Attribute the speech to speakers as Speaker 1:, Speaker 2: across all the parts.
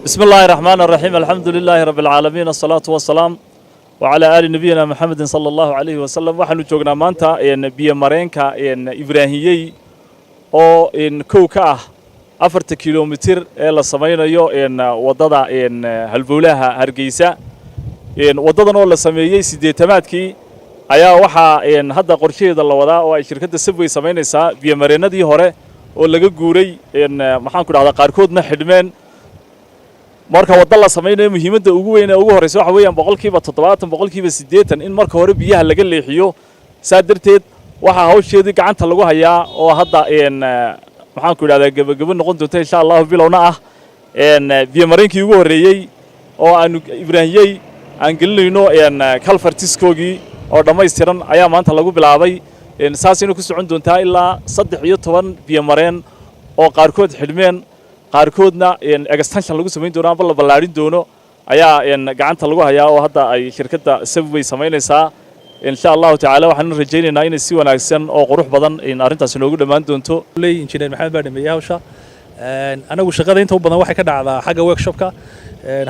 Speaker 1: بسم الله الرحمن الرحيم الحمد لله رب العالمين الصلاة والسلام وعلى آل نبينا محمد صلى الله عليه وسلم وحنو جوجنا مانتا إن بيا مرينكا إن إبراهيمي أو إن كوكا 4 كيلومتر إلى سمينيو إن وضدا إن هالبولاها هرجيسا إن وضدا ولا سميي سيدتمادكي أيا وحا إن هذا قرشيد الله وضع وشركة السبوي سمينيسا بيا مرينا دي هره ولا جوري إن محن كنا على قاركودنا حدمان marka wada la sameeyay muhiimadda ugu weyn ee ugu horeysa waxa weeyaan 70% 80% in marka hore biyaha laga leexiyo saadarteed waxa hawsheedii gacanta lagu hayaa oo hadda maxaan ku yiraahdaa gabagabo noqon doonta insha Allah bilowna ah biyo mareenkii ugu horeeyay oo aanu Ibraahimay aan gelinayno kalfartiskoogii oo dhameystiran ayaa maanta lagu bilaabay saas inuu ku socon doontaa ilaa 13 biyo mareen oo qaarkood xidhmeen qaarkoodna extension lagu sameyn doono ama la ballaarin doono ayaa gacanta lagu hayaa oo hadda ay shirkadda Subway sameynaysaa insha Allah taala waxaan rajaynaynaa in si wanaagsan oo qurux badan in arintaas noogu dhamaan doonto
Speaker 2: injineer Maxamed Baadhamiye hawsha anagu shaqada inta u badan waxay ka dhacdaa xagga workshopka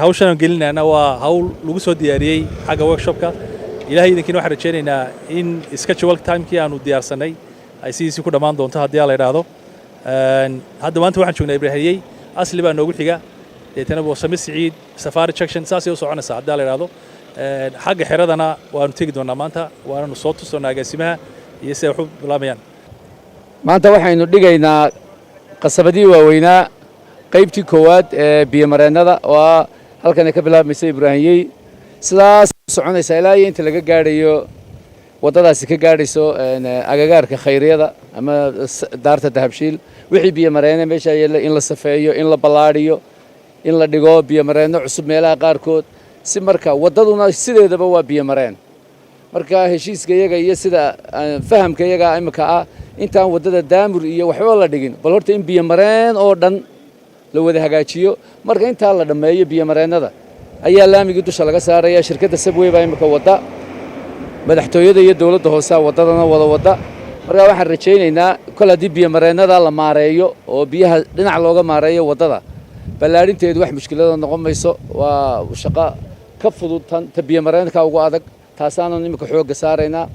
Speaker 2: hawshan aan gelinayna waa hawl lagu soo diyaariyay xagga workshopka ilaahay idinkiina waxaan rajaynaynaa in schedule time-kii aanu diyaarsanay ay si ku dhamaan doonto haddii la yiraahdo hadda maanta waxaan joognaa Ibraahimay asli baa noogu xiga deetana boo Sami Saciid Safari Junction saasi oo soconaysa haddii la yiraahdo xagga xiradana waanu tagi doonaa maanta waanu soo tusnaa agaasimaha iyo si wax u bilaabayaan
Speaker 3: maanta waxaynu dhigaynaa qasabadii waaweynaa qaybtii koowaad ee biyo mareenada oo halkan ka bilaabmaysa Ibraahimay sidaas soconaysa ilaa inta laga gaarayo wadadaasi ka gaarayso agagaarka khayriyada ama daarta dahabshiil wixii biyo mareena meesha yeelay in la safeeyo in la ballaariyo in la dhigo biyo mareeno cusub meelaha qaarkood si marka wadaduna sideedaba waa biyo mareen marka heshiiska iyaga iyo sida fahamka iyaga imika ah intaan wadada daamur iyo waxba la dhigin bal horta in biyo mareen oo dhan la wada hagaajiyo marka inta la dhameeyo biyo mareenada ayaa laamiga dusha laga saaraya shirkadda Subway baa imika wada madaxtooyada iyo dawladda hoose wadadana wada marka waxaan rajaynaynaa kala dib biyo mareenada la maareeyo oo biyaha dhinac looga maareeyo wadada ballaarinteedu wax mushkilada noqon mayso waa shaqo ka fudud tan biyo mareenka ugu adag taasaana nimka xoog saarayna